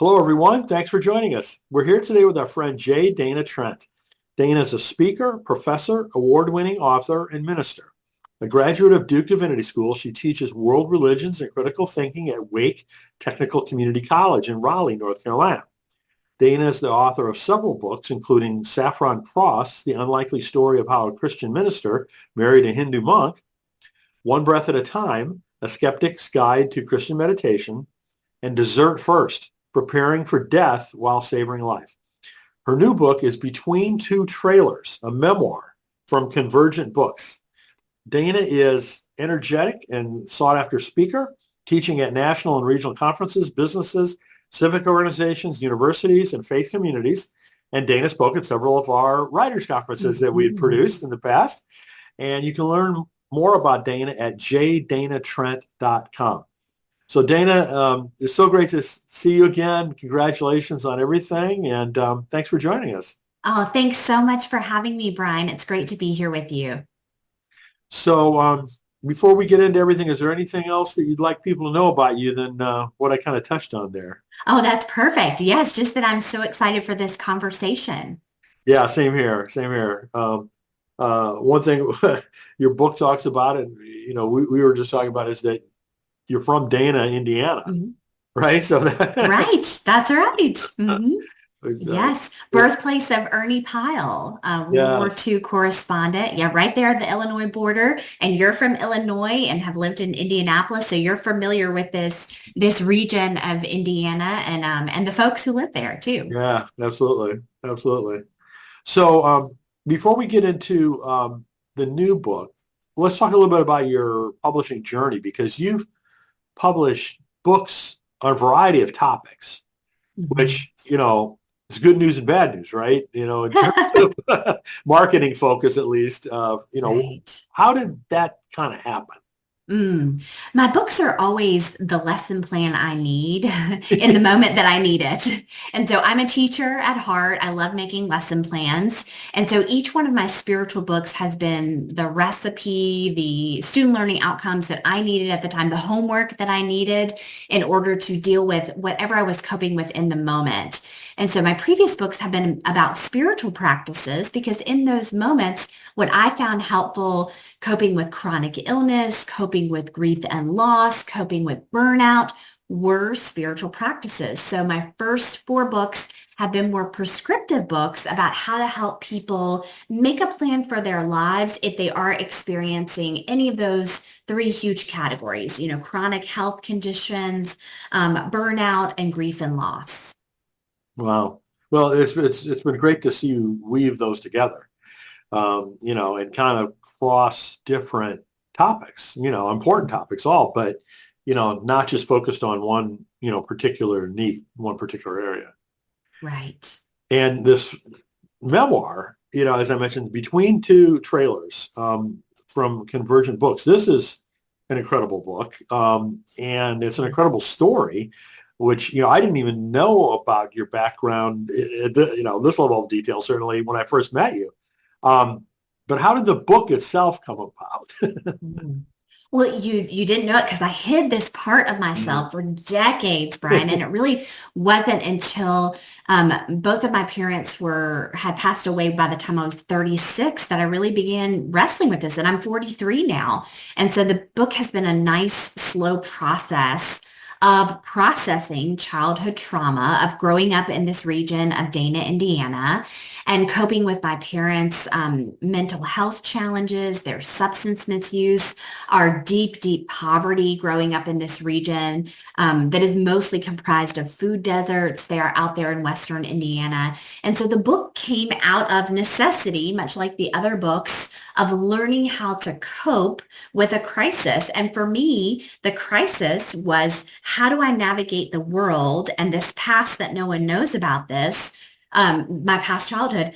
Hello, everyone. Thanks for joining us. We're here today with our friend Dana Trent. Dana is a speaker, professor, award-winning author, and minister. A graduate of Duke Divinity School, she teaches world religions and critical thinking at Wake Technical Community College in Raleigh, North Carolina. Dana is the author of several books, including Saffron Cross, The Unlikely Story of How a Christian Minister Married a Hindu Monk, One Breath at a Time, A Skeptic's Guide to Christian Meditation, and Dessert First, Preparing for Death While Savoring Life. Her new book is Between Two Trailers, a memoir from Convergent Books. Dana is energetic and sought-after speaker, teaching at national and regional conferences, businesses, civic organizations, universities, and faith communities. And Dana spoke at several of our writers' conferences that we had produced in the past. And you can learn more about Dana at jdanatrent.com. So Dana, it's so great to see you again. Congratulations on everything, and thanks for joining us. Oh, thanks so much for having me, Brian. It's great to be here with you. So before we get into everything, is there anything else that you'd like people to know about you than what I kind of touched on there? Oh, that's perfect. Yes, just that I'm so excited for this conversation. Yeah, same here, same here. One thing your book talks about, and we were just talking about, is that you're from Dana, Indiana, Mhm. right? So Right, that's right. uh, Yes, birthplace of Ernie Pyle, World War yes, II correspondent. Yeah, right there at the Illinois border. And you're from Illinois and have lived in Indianapolis, so you're familiar with this region of Indiana and the folks who live there too. yeah, absolutely, absolutely. So before we get into the new book, let's talk a little bit about your publishing journey, because you've published books on a variety of topics, Mhm. which, is good news and bad news, right? In terms of marketing focus, at least, Right. how did that kind of happen? Mm. My books are always the lesson plan I need in the moment that I need it. And so I'm a teacher at heart. I love making lesson plans. And so each one of my spiritual books has been the recipe, the student learning outcomes that I needed at the time, the homework that I needed in order to deal with whatever I was coping with in the moment. And so my previous books have been about spiritual practices because in those moments, what I found helpful coping with chronic illness, coping with grief and loss, coping with burnout were spiritual practices. So my first four books have been more prescriptive books about how to help people make a plan for their lives if they are experiencing any of those three huge categories, chronic health conditions, burnout, and grief and loss. Wow. Well, it's been great to see you weave those together, and kind of cross different topics, important topics all, but, not just focused on one, particular need, one particular area. Right. And this memoir, as I mentioned, Between Two Trailers, from Convergent Books, this is an incredible book. And it's an incredible story, which, I didn't even know about your background, this level of detail, certainly when I first met you. Um, but how did the book itself come about? Mm. Well, you didn't know it because I hid this part of myself for decades, Brian, and it really wasn't until both of my parents had passed away by the time I was 36 that I really began wrestling with this, and I'm 43 now. And so the book has been a nice, slow process of processing childhood trauma, of growing up in this region of Dana, Indiana, and coping with my parents' mental health challenges, their substance misuse, our deep, deep poverty growing up in this region that is mostly comprised of food deserts. They are out there in Western Indiana. And so the book came out of necessity, much like the other books, of learning how to cope with a crisis. And for me, the crisis was, how do I navigate the world and this past that no one knows about this, my past childhood,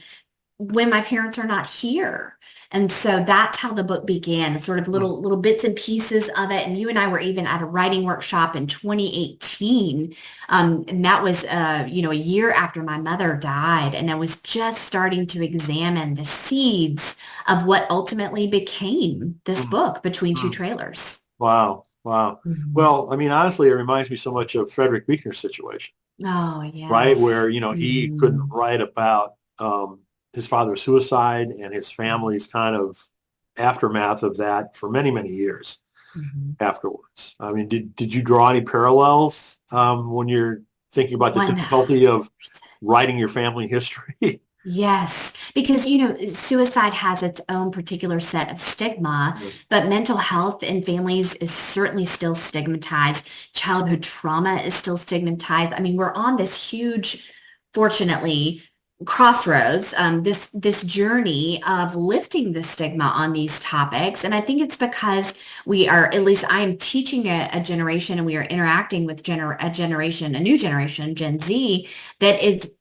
when my parents are not here. And so that's how the book began, sort of little bits and pieces of it. And you and I were even at a writing workshop in 2018. And that was, a year after my mother died. And I was just starting to examine the seeds of what ultimately became this book, Between Two Trailers. Wow. Wow. Mhm. Well, I mean, honestly, it reminds me so much of Frederick Buechner's situation. Oh, right? yes. Where, he couldn't write about his father's suicide and his family's kind of aftermath of that for many, many years Mhm. afterwards. I mean, did you draw any parallels when you're thinking about the One. difficulty of writing your family history? Yes, because suicide has its own particular set of stigma, but mental health in families is certainly still stigmatized. Childhood trauma is still stigmatized. I mean, we're on this huge, fortunately, crossroads, this journey of lifting the stigma on these topics. And I think it's because we are, at least I am teaching a generation and we are interacting with a new generation, Gen Z, that is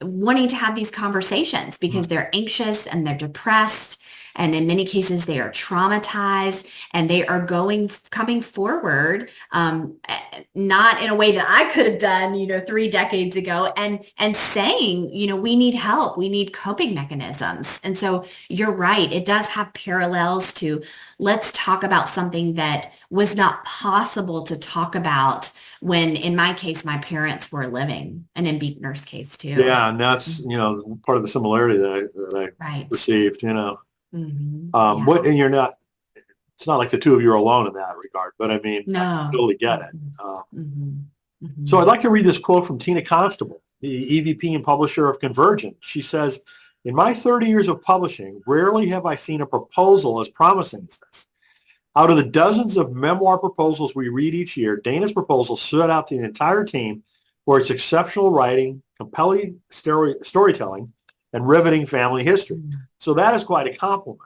wanting to have these conversations because they're anxious and they're depressed. And in many cases, they are traumatized and they are coming forward, not in a way that I could have done, 3 decades ago and saying, we need help, we need coping mechanisms. And so you're right. It does have parallels to let's talk about something that was not possible to talk about when, in my case, my parents were living, and in Beekner's case too. Yeah, and that's, Mhm. part of the similarity that I Right. received. Yeah. And you're not, it's not like the two of you are alone in that regard, but I mean, I No. totally get it. Mhm. Mhm. So I'd Mhm. like to read this quote from Tina Constable, the EVP and publisher of Convergent. She says, in my 30 years of publishing, rarely have I seen a proposal as promising as this. Out of the dozens of memoir proposals we read each year, Dana's proposal stood out to the entire team for its exceptional writing, compelling storytelling, and riveting family history. Mhm. So that is quite a compliment.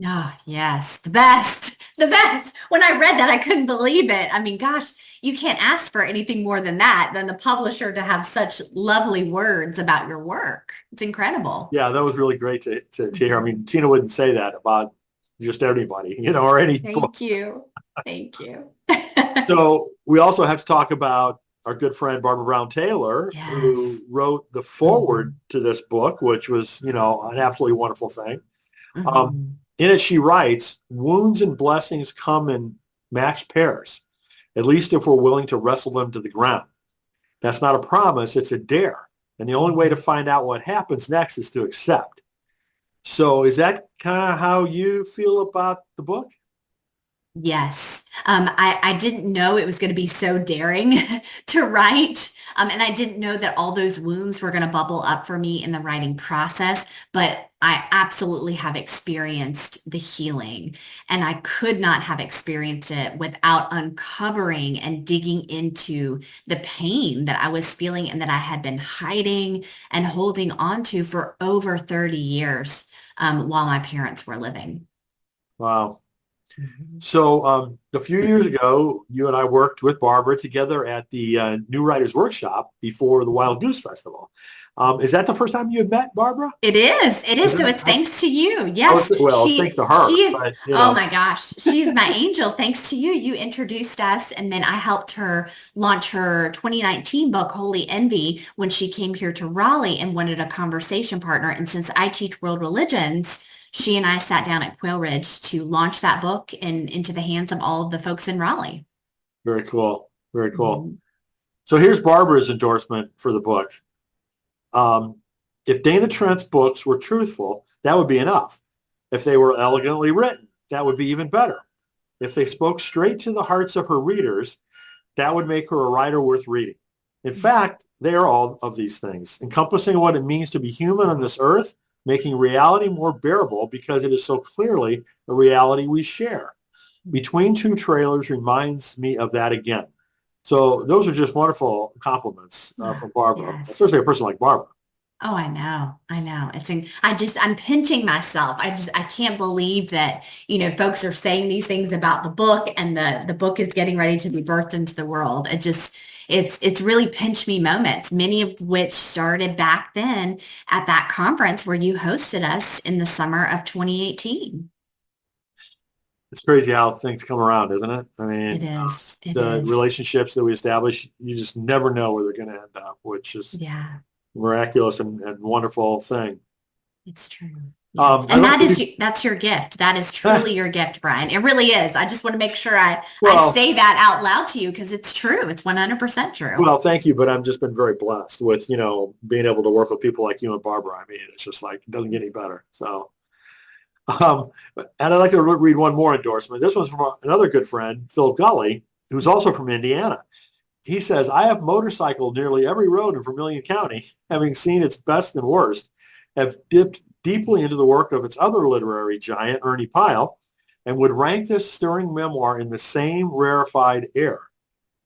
Ah, yes, the best, the best. When I read that, I couldn't believe it. I mean, gosh, you can't ask for anything more than that, than the publisher to have such lovely words about your work. It's incredible. Yeah, that was really great to hear. I Mhm. mean, Tina wouldn't say that about just anybody, or any book. Thank you. Thank you. So we also have to talk about our good friend Barbara Brown Taylor, Yes. who wrote the foreword Mhm. to this book, which was, an absolutely wonderful thing. Um, Mhm. in it, she writes, wounds and blessings come in matched pairs, at least if we're willing to wrestle them to the ground. That's not a promise, it's a dare. And the only way to Mhm. find out what happens next is to accept. So is that kind of how you feel about the book? Yes. I didn't know it was going to be so daring to write. And I didn't know that all those wounds were going to bubble up for me in the writing process, but I absolutely have experienced the healing. And I could not have experienced it without uncovering and digging into the pain that I was feeling and that I had been hiding and holding on to for over 30 years, while my parents were living. Wow. Mhm. So a few years ago, you and I worked with Barbara together at the New Writers Workshop before the Wild Goose Festival. Is that the first time you had met Barbara? It is. It Is is. So that, it's thanks to you. oh, Yes. well, thanks to She her, is, but oh my gosh, she's my angel. Thanks to you. You introduced us and then I helped her launch her 2019 book, Holy Envy, when she came here to Raleigh and wanted a conversation partner. And since I teach world religions, she and I sat down at Quail Ridge to launch that book and into the hands of all of the folks in Raleigh. very cool, very cool. Mhm. So here's Barbara's endorsement for the book. Um, if Dana Trent's books were truthful, that would be enough. If they were elegantly written, that would be even better. If they spoke straight to the hearts of her readers, that would make her a writer worth reading. In fact, they are all of these things, encompassing what it means to be human on this earth, making reality more bearable because it is so clearly a reality we share. Between two trailers reminds me of that again. So those are just wonderful compliments Ah, from Barbara, yes. especially a person like Barbara. Oh, I know. I know. I'm pinching myself. I can't believe that, folks are saying these things about the book and the book is getting ready to be birthed into the world. It's really pinch me moments, many of which started back then at that conference where you hosted us in the summer of 2018. It's crazy how things come around, isn't it? I It mean, is. It the is. relationships that we establish, you just never know where they're going to end up, which is Yeah, a miraculous and wonderful thing. it's true. Yeah. I And like to be, that's your gift. That is truly your gift, Brian. It really is. I just want to make sure I well, say that out loud to you because it's true. It's 100% true. well, thank you, but I've just been very blessed with, being able to work with people like you and Barbara. I mean, it's just like, it doesn't get any better. So, um, and I'd like to read one more endorsement. This one's from another good friend, Phil Gully, who's also from Indiana. He says, I have motorcycled nearly every road in Vermilion County, having seen its best and worst, have dipped deeply into the work of its other literary giant, Ernie Pyle, and would rank this stirring memoir in the same rarefied air.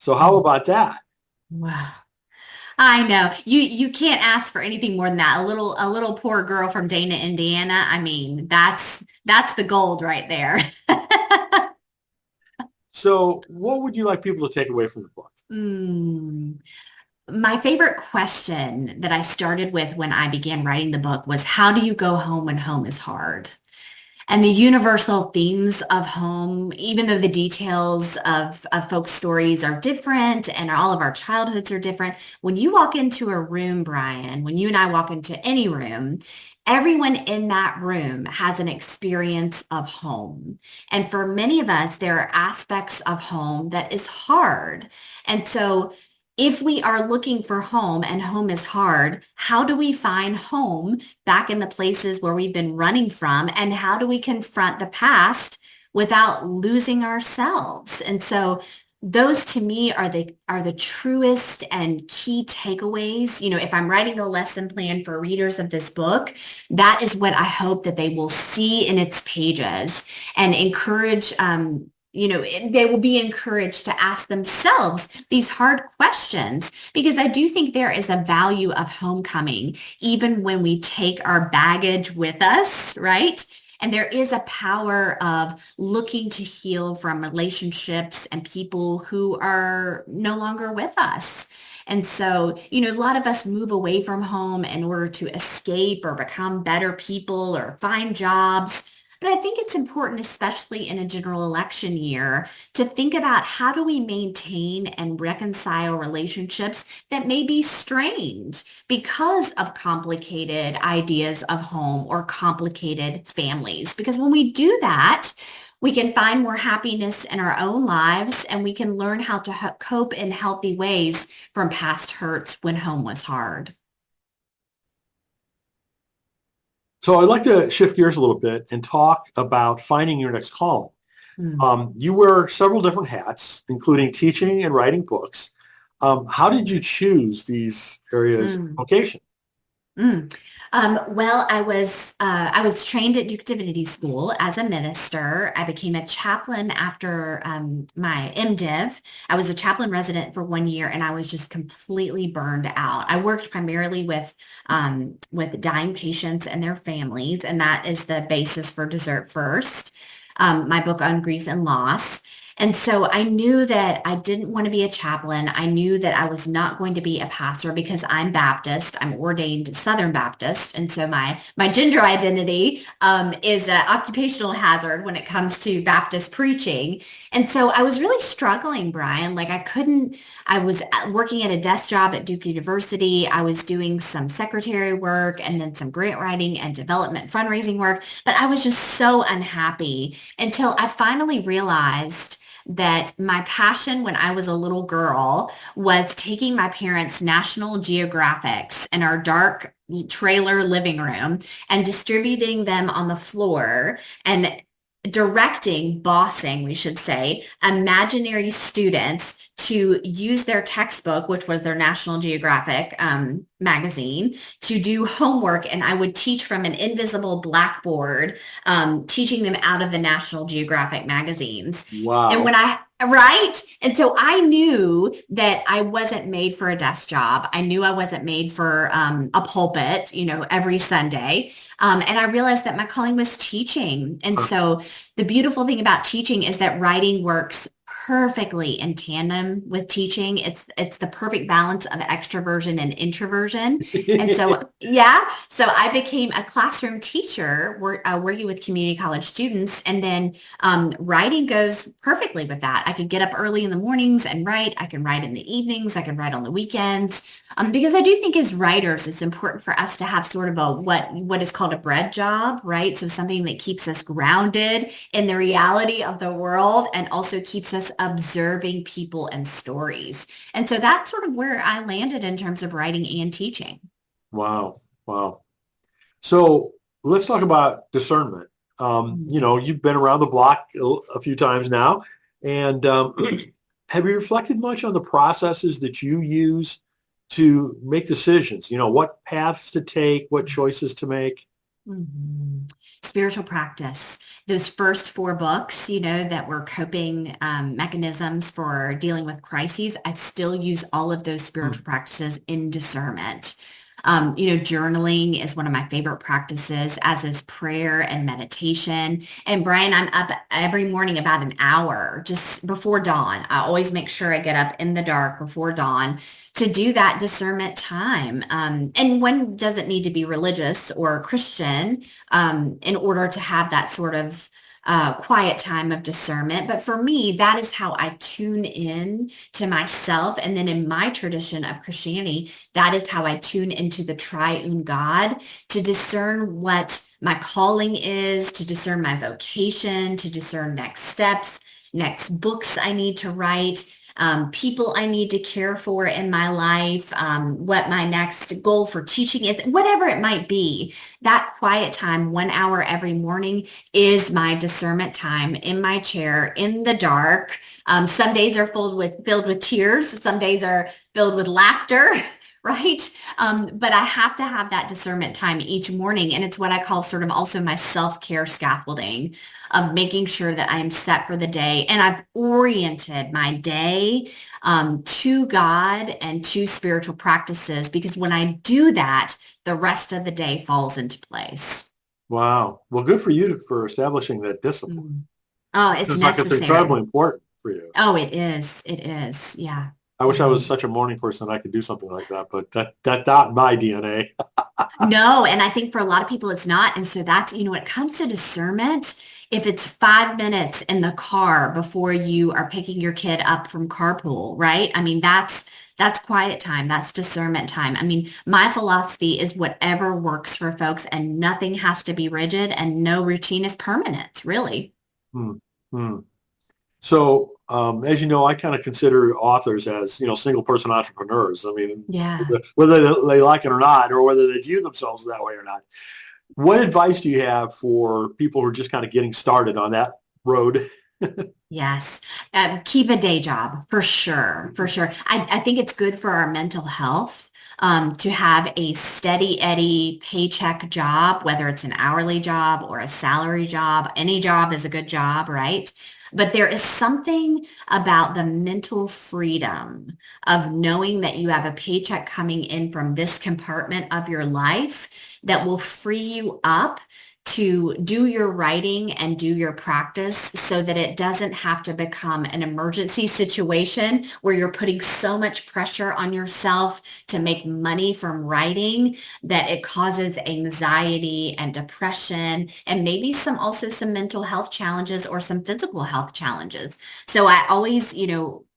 So how about that? Wow. I know. You can't ask for anything more than that. A little poor girl from Dana, Indiana. I mean, that's the gold right there. So what would you like people to take away from the book? Mm. My favorite question that I started with when I began writing the book was, how do you go home when home is hard? And the universal themes of home, even though the details of folks' stories are different and all of our childhoods are different, when you walk into a room, Brian, when you and I walk into any room, everyone in that room has an experience of home. And for many of us, there are aspects of home that is hard. And so if we are looking for home and home is hard, how do we find home back in the places where we've been running from? And how do we confront the past without losing ourselves? And so those to me are the truest and key takeaways. If I'm writing a lesson plan for readers of this book, that is what I hope that they will see in its pages and encourage they will be encouraged to ask themselves these hard questions because I do think there is a value of homecoming, even when we take our baggage with us, right? And there is a power of looking to heal from relationships and people who are no longer with us. And so, a lot of us move away from home in order to escape or become better people or find jobs. But I think it's important, especially in a general election year, to think about how do we maintain and reconcile relationships that may be strained because of complicated ideas of home or complicated families. Because when we do that, we can find more happiness in our own lives and we can learn how to cope in healthy ways from past hurts when home was hard. So I'd like to shift gears a little bit and talk about finding your next calling. Mm. You wear several different hats, including teaching and writing books. How did you choose these areas of Mm. vocation? Mm. Well, I was trained at Duke Divinity School as a minister. I became a chaplain after my MDiv. I was a chaplain resident for 1 year, and I was just completely burned out. I worked primarily with dying patients and their families, and that is the basis for Dessert First, my book on grief and loss. And so I knew that I didn't want to be a chaplain. I knew that I was not going to be a pastor because I'm Baptist. I'm ordained Southern Baptist. And so my gender identity is an occupational hazard when it comes to Baptist preaching. And so I was really struggling, Brian. Like I was working at a desk job at Duke University. I was doing some secretary work and then some grant writing and development fundraising work. But I was just so unhappy until I finally realized that my passion when I was a little girl was taking my parents' National Geographics in our dark trailer living room and distributing them on the floor and bossing, we should say, imaginary students to use their textbook, which was their National Geographic magazine, to do homework. And I would teach from an invisible blackboard, teaching them out of the National Geographic magazines. And Wow. right? And so I knew that I wasn't made for a desk job. I knew I wasn't made for a pulpit, every Sunday. And I realized that my calling was teaching. And so the beautiful thing about teaching is that writing works perfectly in tandem with teaching. It's the perfect balance of extroversion and introversion. And so, yeah, so I became a classroom teacher working with community college students. And then writing goes perfectly with that. I could get up early in the mornings and write. I can write in the evenings. I can write on the weekends. Because I do think as writers, it's important for us to have sort of what is called a bread job, right? So something that keeps us grounded in the reality of the world and also keeps us observing people and stories. And so that's sort of where I landed in terms of writing and teaching. Wow. Wow. So let's talk about discernment. You've been around the block a few times now, and have you reflected much on the processes that you use to make decisions? What paths to take, what choices to make? Mhm. Spiritual practice. Those first four books, that were coping mechanisms for dealing with crises, I still use all of those Hmm. spiritual practices in discernment. Journaling is one of my favorite practices, as is prayer and meditation. And Brian, I'm up every morning about an hour just before dawn. I always make sure I get up in the dark before dawn to do that discernment time. And one doesn't need to be religious or Christian in order to have that sort of quiet time of discernment. But for me, that is how I tune in to myself. And then in my tradition of Christianity, that is how I tune into the triune God to discern what my calling is, to discern my vocation, to discern next steps, next books I need to write, people I need to care for in my life, what my next goal for teaching is, whatever it might be. That quiet time, 1 hour every morning, is my discernment time in my chair in the dark. Some days are filled with tears. Some days are filled with laughter. Right? But I have to have that discernment time each morning. And it's what I call sort of also my self-care scaffolding of making sure that I'm set for the day. And I've oriented my day to God and to spiritual practices, because when I do that, the rest of the day falls into place. Wow. Well, good for you for establishing that discipline. Mm. Oh, it's Seems like it's incredibly necessary. important for you. Oh, it is. It is. Yeah. I wish I was Mhm. such a morning person I could do something like that, but that's not my DNA. No, and I think for a lot of people it's not. And so that's, when it comes to discernment, if it's 5 minutes in the car before you are picking your kid up from carpool, right? I mean, that's quiet time. That's discernment time. I mean, my philosophy is whatever works for folks, and nothing has to be rigid and no routine is permanent, really. Hmm. Hmm. So, as you know, I kind of consider authors as, single person entrepreneurs. I mean, Yeah. whether they like it or not, or whether they view themselves that way or not. What advice do you have for people who are just kind of getting started on that road? Yes. Keep a day job for sure. For sure. I think it's good for our mental health to have a steady Eddie paycheck job, whether it's an hourly job or a salary job. Any job is a good job, right? But there is something about the mental freedom of knowing that you have a paycheck coming in from this compartment of your life that will free you up to do your writing and do your practice so that it doesn't have to become an emergency situation where you're putting so much pressure on yourself to make money from writing that it causes anxiety and depression and maybe some mental health challenges or some physical health challenges. So I always,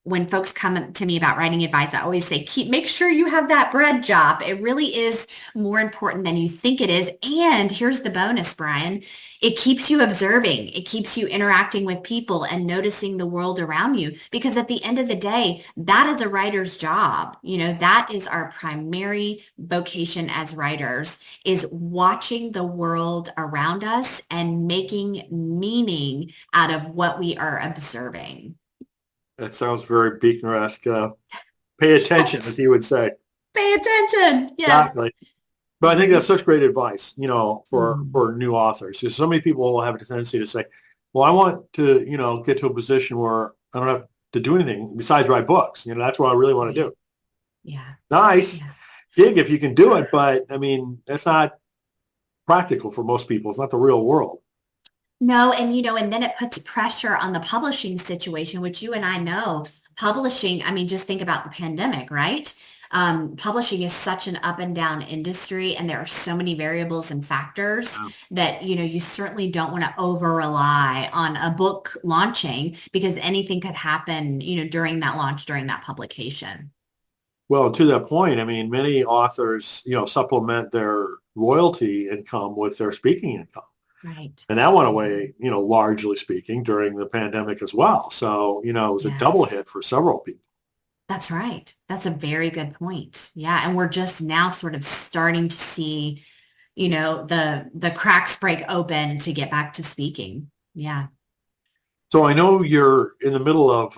when folks come to me about writing advice, I always say, make sure you have that bread job. It really is more important than you think it is. And here's the bonus, Brian. It keeps you observing. It keeps you interacting with people and noticing the world around you. Because at the end of the day, that is a writer's job. That is our primary vocation as writers, is watching the world around us and making meaning out of what we are observing. That sounds very Beekner-esque. Pay attention, as he would say. Pay attention. Yes. Exactly. But I think Mhm. that's such great advice, Mhm. for new authors. Because so many people will have a tendency to say, well, I want to, get to a position where I don't have to do anything besides write books. That's what I really want to Right. do. Yeah. Nice Yeah. gig if you can do it, but I mean, that's not practical for most people. It's not the real world. No, and and then it puts pressure on the publishing situation, which you and I know, publishing, I mean, just think about the pandemic, right? Publishing is such an up and down industry, and there are so many variables and factors that, you certainly don't want to over rely on a book launching because anything could happen, during that launch, during that publication. Well, to that point, I mean, many authors, supplement their royalty income with their speaking income. Right. And that went away, largely speaking, during the pandemic as well. So, it was a double Yes. hit for several people. That's right. That's a very good point. Yeah. And we're just now sort of starting to see, the cracks break open to get back to speaking. Yeah. So I know you're in the middle of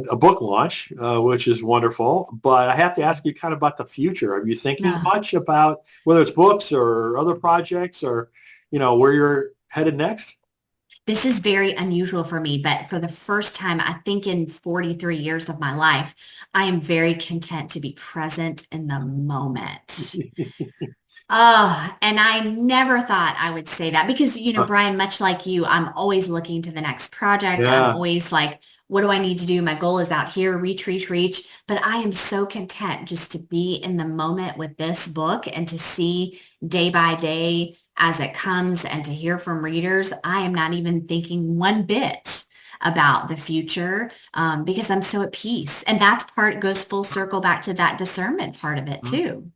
a book launch, which is wonderful, but I have to ask you kind of about the future. Are you thinking No. much about whether it's books or other projects or, where you're headed next? This is very unusual for me, but for the first time, I think in 43 years of my life, I am very content to be present in the moment. Oh, and I never thought I would say that because, Brian, much like you, I'm always looking to the next project. I'm Yeah. always like, what do I need to do? My goal is out here, reach, reach, reach. But I am so content just to be in the moment with this book and to see day by day as it comes and to hear from readers. I am not even thinking one bit about the future because I'm so at peace. And that's part goes full circle back to that discernment part of it Mhm. too.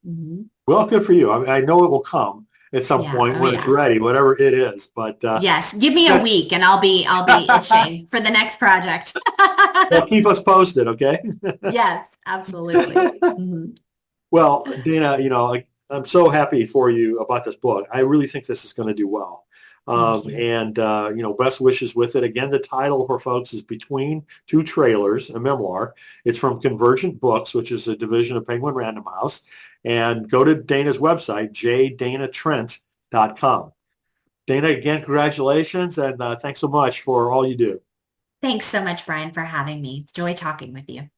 Mhm. Well, good for you. I mean, I know it will come at some Yeah. point Oh, when it's yeah. ready, whatever it is. But Yes. Give me a that's week and I'll be itching for the next project. well, keep us posted, okay? Yes, absolutely. Mhm. Well, Dana, I'm so happy for you about this book. I really think this is going to do well. Thank you. And best wishes with it. Again, the title for folks is Between Two Trailers, a memoir. It's from Convergent Books, which is a division of Penguin Random House. And go to Dana's website, jdanatrent.com. Dana, again, congratulations, and thanks so much for all you do. Thanks so much, Brian, for having me. Enjoy talking with you.